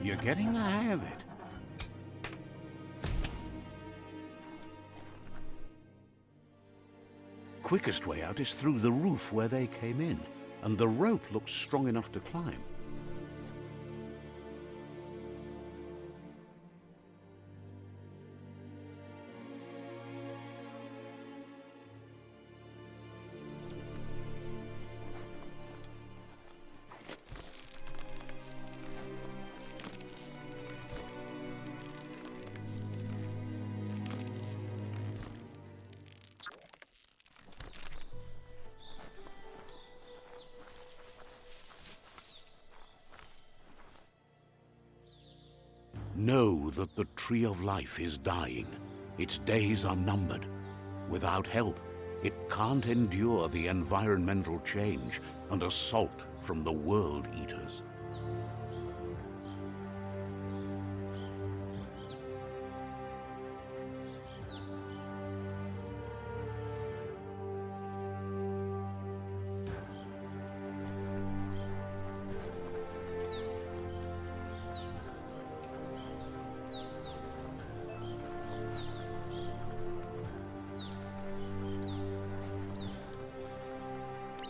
You're getting the hang of it. Quickest way out is through the roof where they came in, and the rope looks strong enough to climb. Know that the Tree of Life is dying. Its days are numbered. Without help, it can't endure the environmental change and assault from the World Eaters.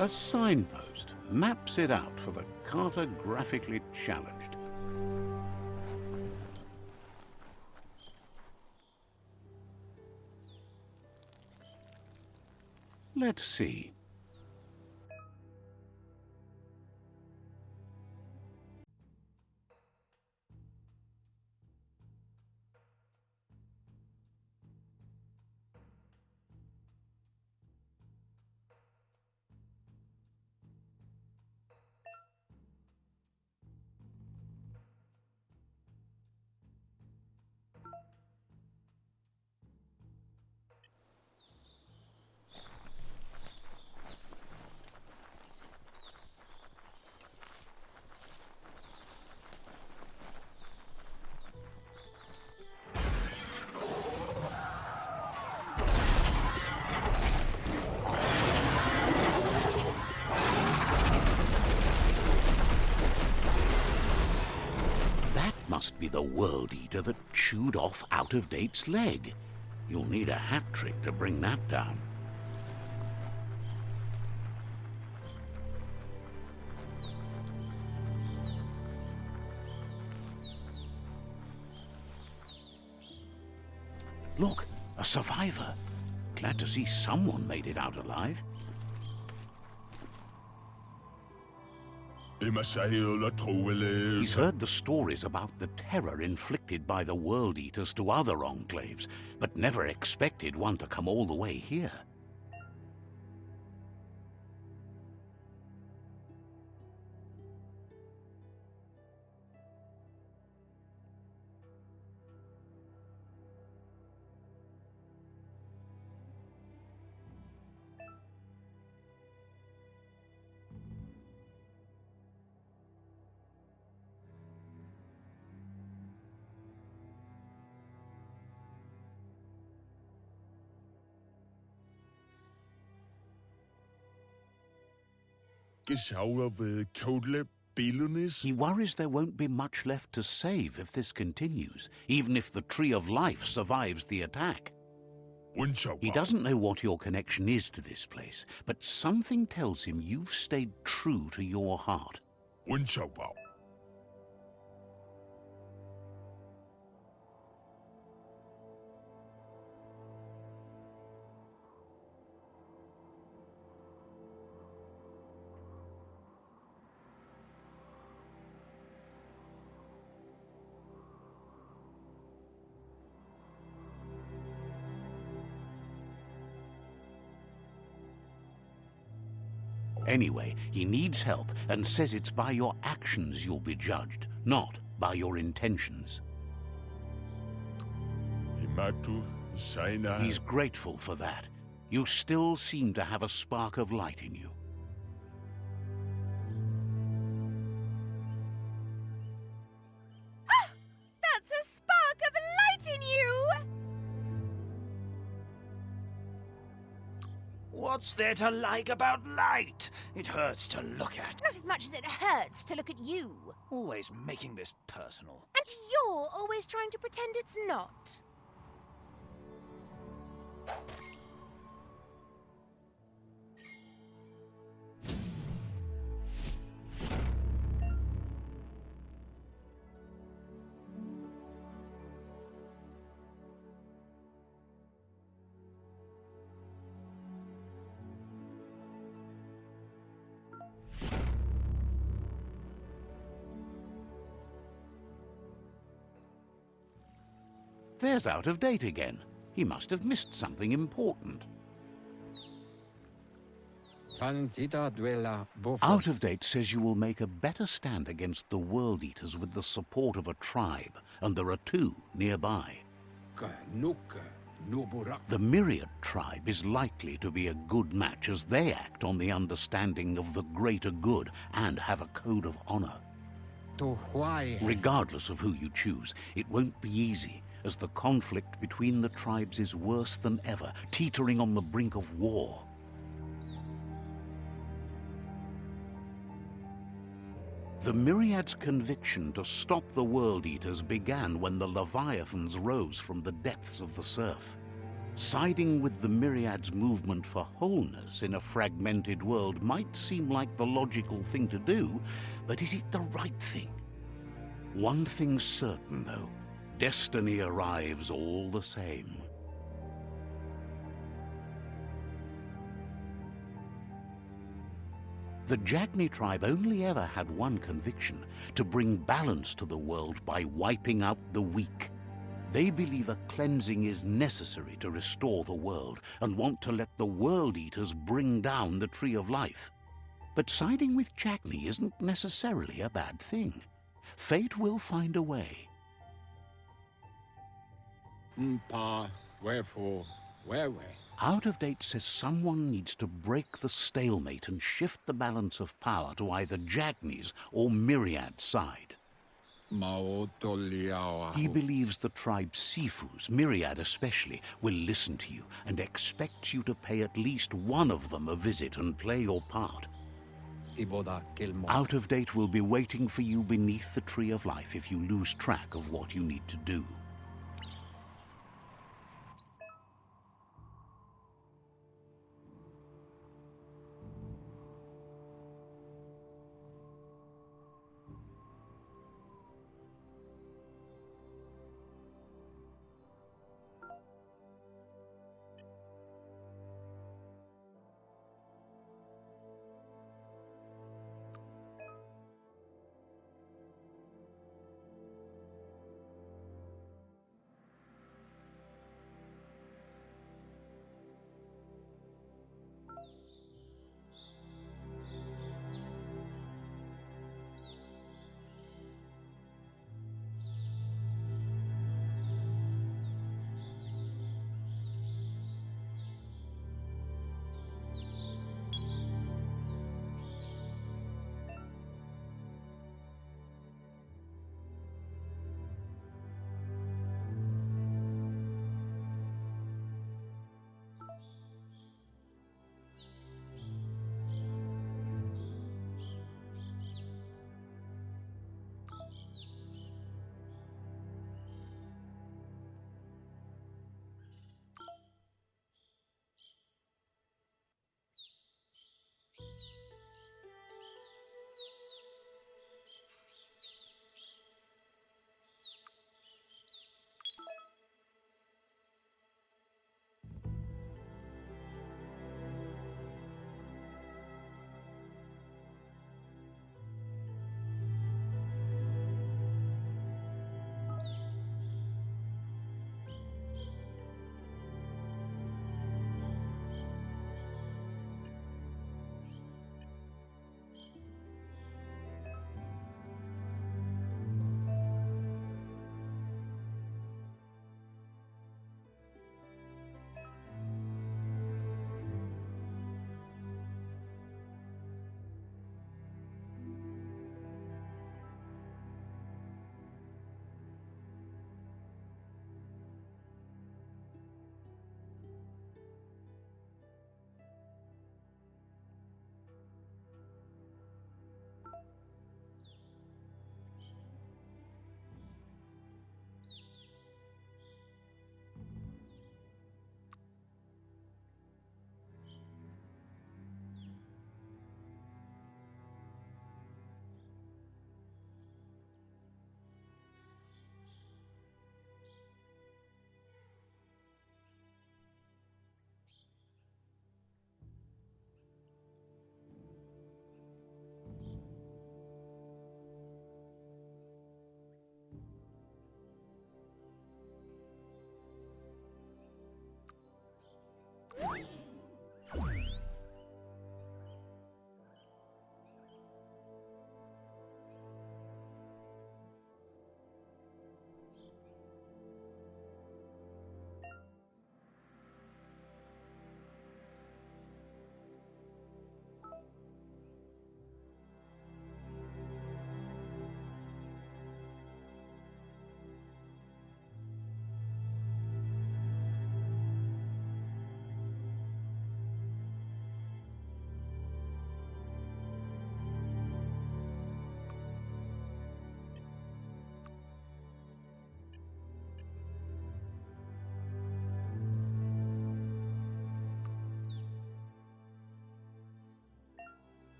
A signpost maps it out for the cartographically challenged. Let's see. Must be the World Eater that chewed off Out-of-Date's leg. You'll need a hat trick to bring that down. Look, a survivor. Glad to see someone made it out alive. He's heard the stories about the terror inflicted by the World Eaters to other enclaves, but never expected one to come all the way here. He worries there won't be much left to save if this continues, even if the Tree of Life survives the attack. He doesn't know what your connection is to this place, but something tells him you've stayed true to your heart. Anyway, he needs help and says it's by your actions you'll be judged, not by your intentions. He's grateful for that. You still seem to have a spark of light in you. Ah! That's a spark of light in you! What's there to like about light? It hurts to look at. Not as much as it hurts to look at you. Always making this personal. And you're always trying to pretend it's not. There's Out of Date again. He must have missed something important. Out of Date says you will make a better stand against the World Eaters with the support of a tribe, and there are two nearby. The Myriad tribe is likely to be a good match as they act on the understanding of the greater good and have a code of honor. Regardless of who you choose, it won't be easy, as the conflict between the tribes is worse than ever, teetering on the brink of war. The Myriad's conviction to stop the World Eaters began when the Leviathans rose from the depths of the surf. Siding with the Myriad's movement for wholeness in a fragmented world might seem like the logical thing to do, but is it the right thing? One thing's certain, though. Destiny arrives all the same. The Jagni tribe only ever had one conviction: to bring balance to the world by wiping out the weak. They believe a cleansing is necessary to restore the world, and want to let the World Eaters bring down the Tree of Life. But siding with Jagni isn't necessarily a bad thing. Fate will find a way. Wherefore, whereway? Out of Date says someone needs to break the stalemate and shift the balance of power to either Jagni's or Myriad's side. He believes the tribe Sifus, Myriad especially, will listen to you and expects you to pay at least one of them a visit and play your part. Out of Date will be waiting for you beneath the Tree of Life if you lose track of what you need to do.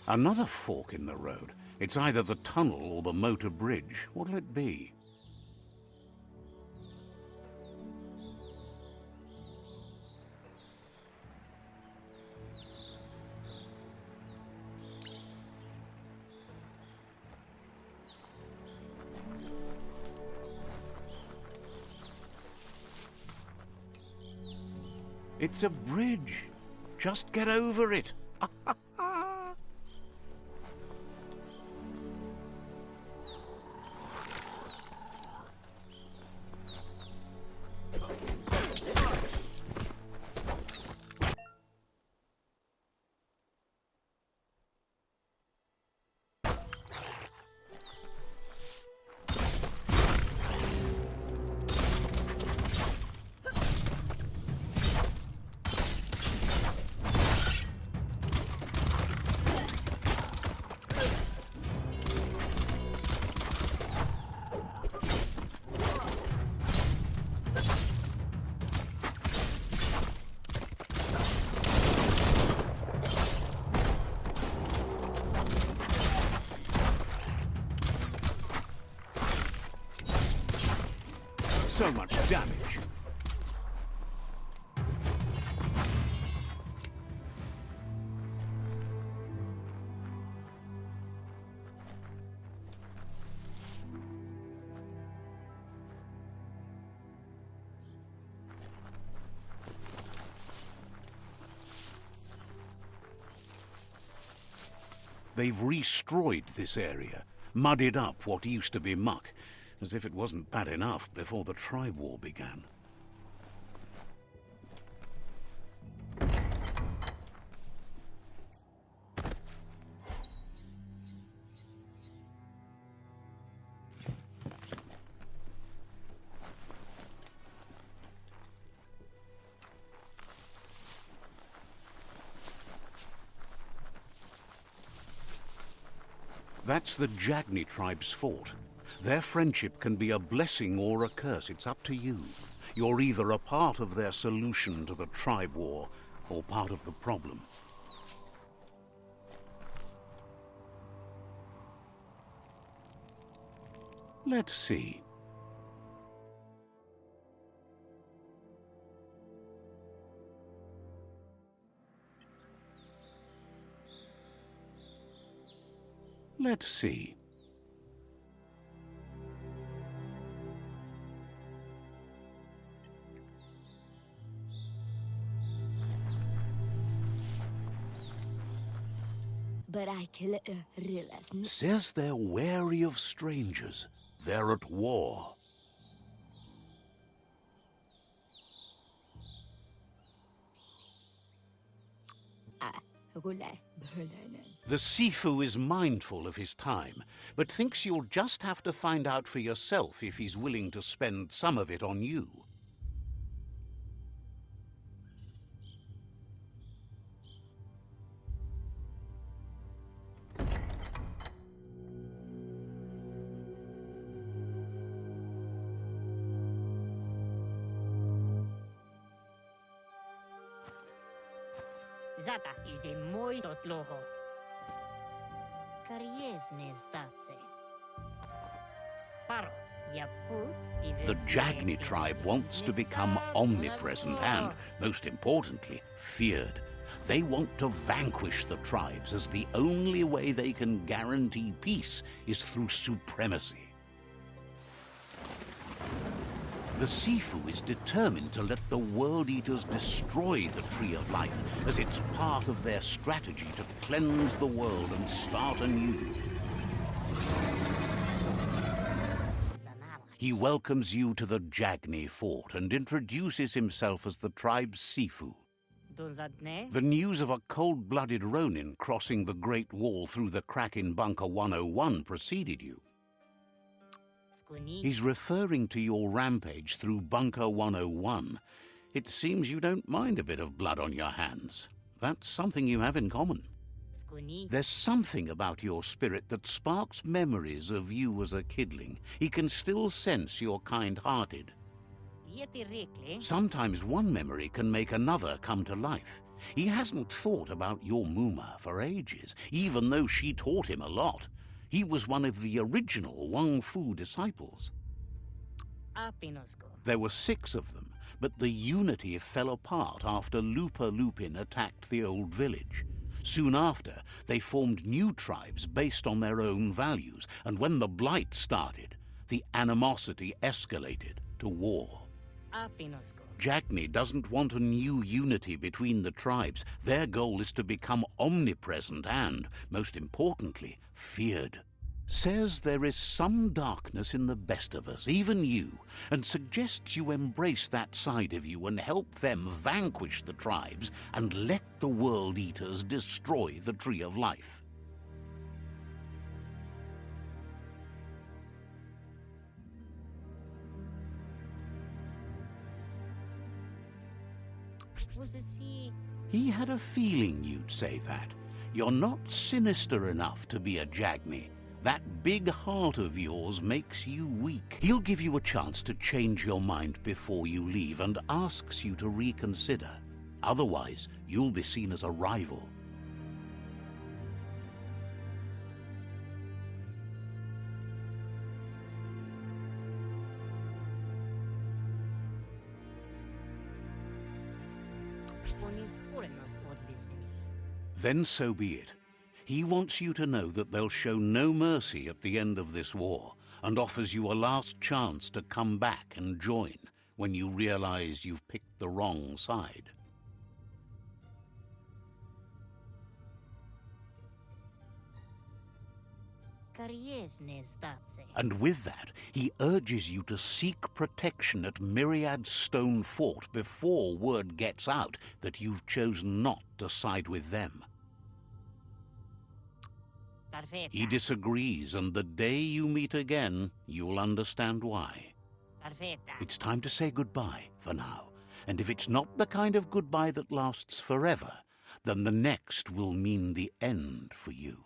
Another fork in the road. It's either the tunnel or the motor bridge. What'll it be? It's a bridge. Just get over it. So much damage. They've destroyed this area, muddied up what used to be muck, as if it wasn't bad enough before the tribe war began. That's the Jagni tribe's fort. Their friendship can be a blessing or a curse. It's up to you. You're either a part of their solution to the tribe war or part of the problem. Let's see. Let's see. But I can realize. Says they're wary of strangers. They're at war. The Sifu is mindful of his time, but thinks you'll just have to find out for yourself if he's willing to spend some of it on you. Zata is the muito tloho. Kariesne zdace. Paro, ya put The Jagni tribe wants to become omnipresent and, most importantly, feared. They want to vanquish the tribes, as the only way they can guarantee peace is through supremacy. The Sifu is determined to let the World Eaters destroy the Tree of Life, as it's part of their strategy to cleanse the world and start anew. He welcomes you to the Jagni fort and introduces himself as the tribe's Sifu. The news of a cold-blooded Ronin crossing the Great Wall through the crack in Bunker 101 preceded you. He's referring to your rampage through Bunker 101. It seems you don't mind a bit of blood on your hands. That's something you have in common. There's something about your spirit that sparks memories of you as a kidling. He can still sense you're kind-hearted. Sometimes one memory can make another come to life. He hasn't thought about your Muma for ages, even though she taught him a lot. He was one of the original Wang Fu disciples. There were 6 of them, but the unity fell apart after Lupa Lupin attacked the old village. Soon after, they formed new tribes based on their own values, and when the Blight started, the animosity escalated to war. Jagni doesn't want a new unity between the tribes. Their goal is to become omnipresent and, most importantly, feared. Says there is some darkness in the best of us, even you, and suggests you embrace that side of you and help them vanquish the tribes and let the World Eaters destroy the Tree of Life. He had a feeling you'd say that. You're not sinister enough to be a Jagni. That big heart of yours makes you weak. He'll give you a chance to change your mind before you leave and asks you to reconsider. Otherwise, you'll be seen as a rival. Then so be it. He wants you to know that they'll show no mercy at the end of this war, and offers you a last chance to come back and join when you realize you've picked the wrong side. And with that, he urges you to seek protection at Myriad Stone Fort before word gets out that you've chosen not to side with them. He disagrees, and the day you meet again, you'll understand why. It's time to say goodbye for now, and if it's not the kind of goodbye that lasts forever, then the next will mean the end for you.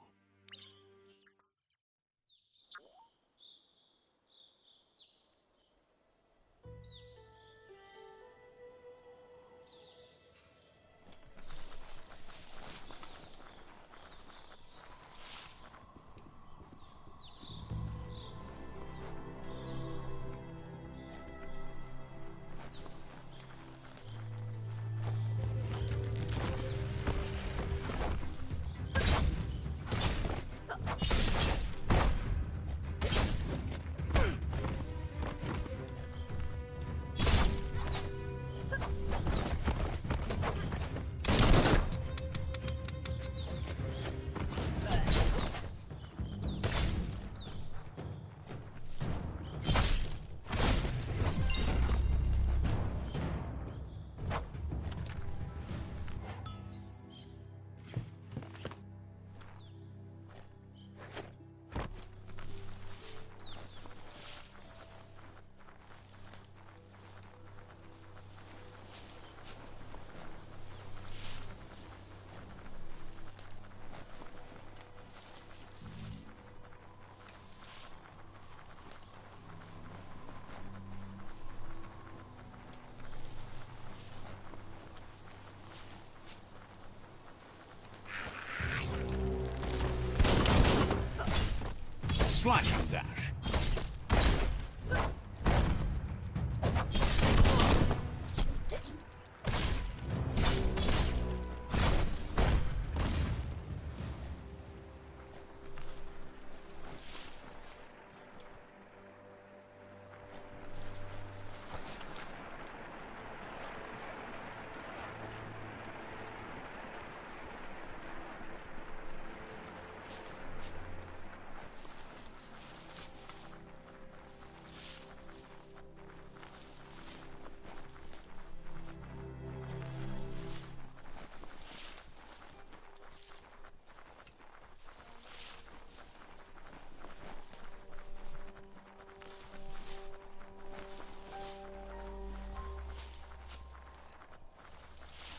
slashing dash.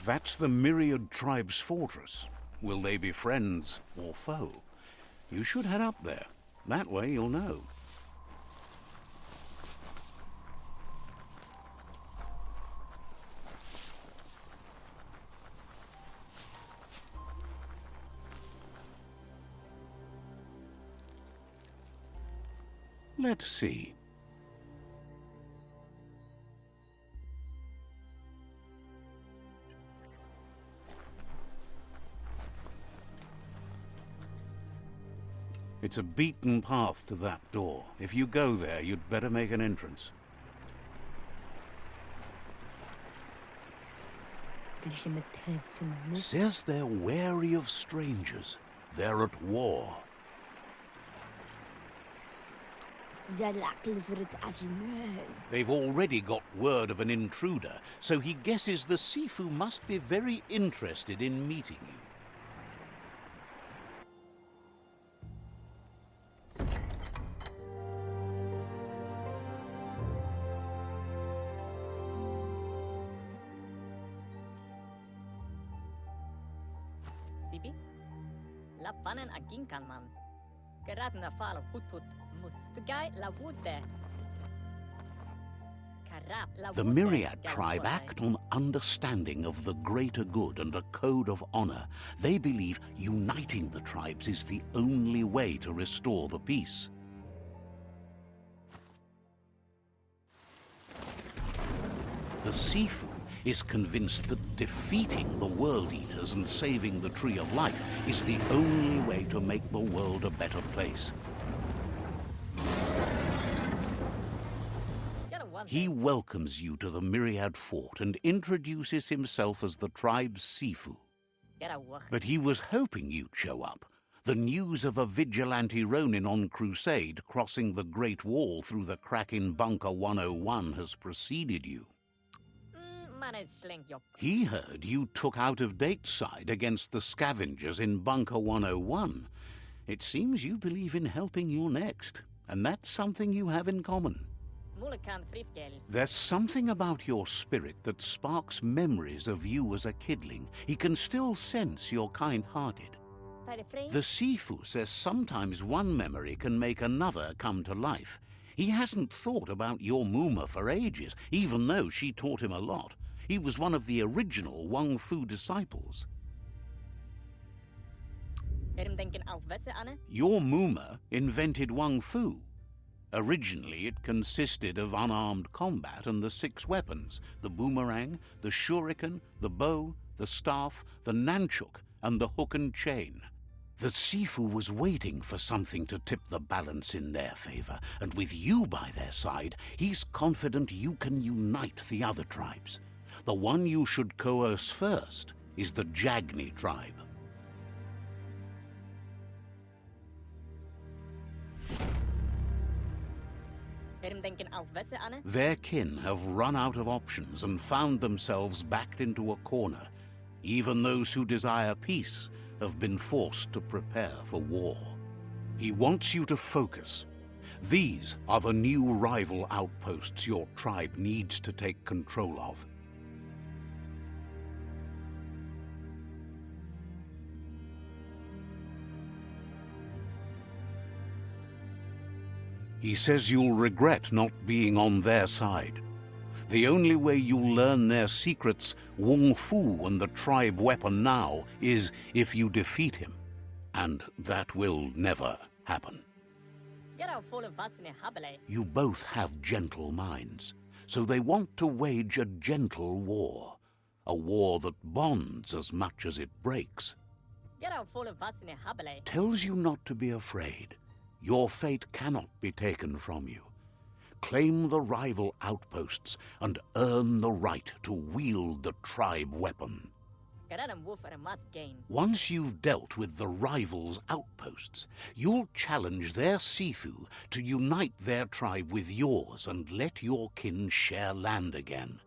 That's the Myriad Tribe's fortress. Will they be friends or foe? You should head up there. That way you'll know. Let's see. It's a beaten path to that door. If you go there, you'd better make an entrance. Says they're wary of strangers. They're at war. They've already got word of an intruder, so he guesses the Sifu must be very interested in meeting you. Sibi? La fanen aginkan man. Geradna fal hutut mustugai la wute. The Myriad tribe act on understanding of the greater good and a code of honor. They believe uniting the tribes is the only way to restore the peace. The Sifu is convinced that defeating the World Eaters and saving the Tree of Life is the only way to make the world a better place. He welcomes you to the Myriad Fort and introduces himself as the tribe's Sifu. But he was hoping you'd show up. The news of a vigilante Ronin on crusade crossing the Great Wall through the crack in Bunker 101 has preceded you. He heard you took out-of-date side against the scavengers in Bunker 101. It seems you believe in helping your next, and that's something you have in common. There's something about your spirit that sparks memories of you as a kidling. He can still sense you're kind-hearted. The Sifu says sometimes one memory can make another come to life. He hasn't thought about your Muma for ages, even though she taught him a lot. He was one of the original Wang Fu disciples. Your Muma invented Wang Fu. Originally, it consisted of unarmed combat and the 6 weapons: the boomerang, the shuriken, the bow, the staff, the nunchuk, and the hook and chain. The Sifu was waiting for something to tip the balance in their favor, and with you by their side, he's confident you can unite the other tribes. The one you should coerce first is the Jagni tribe. Their kin have run out of options and found themselves backed into a corner. Even those who desire peace have been forced to prepare for war. He wants you to focus. These are the new rival outposts your tribe needs to take control of. He says you'll regret not being on their side. The only way you'll learn their secrets, Wung Fu and the tribe weapon now, is if you defeat him. And that will never happen. Get out full of us in a habile. You both have gentle minds, so they want to wage a gentle war. A war that bonds as much as it breaks. Get out full of us in a habile. Tells you not to be afraid. Your fate cannot be taken from you. Claim the rival outposts and earn the right to wield the tribe weapon. Once you've dealt with the rivals' outposts, you'll challenge their Sifu to unite their tribe with yours and let your kin share land again.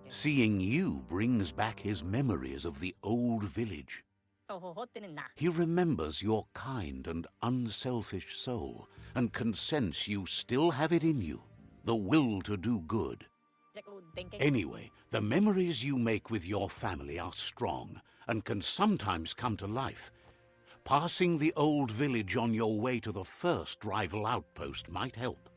Seeing you brings back his memories of the old village. He remembers your kind and unselfish soul and can sense you still have it in you, the will to do good. Anyway, the memories you make with your family are strong and can sometimes come to life. Passing the old village on your way to the first rival outpost might help.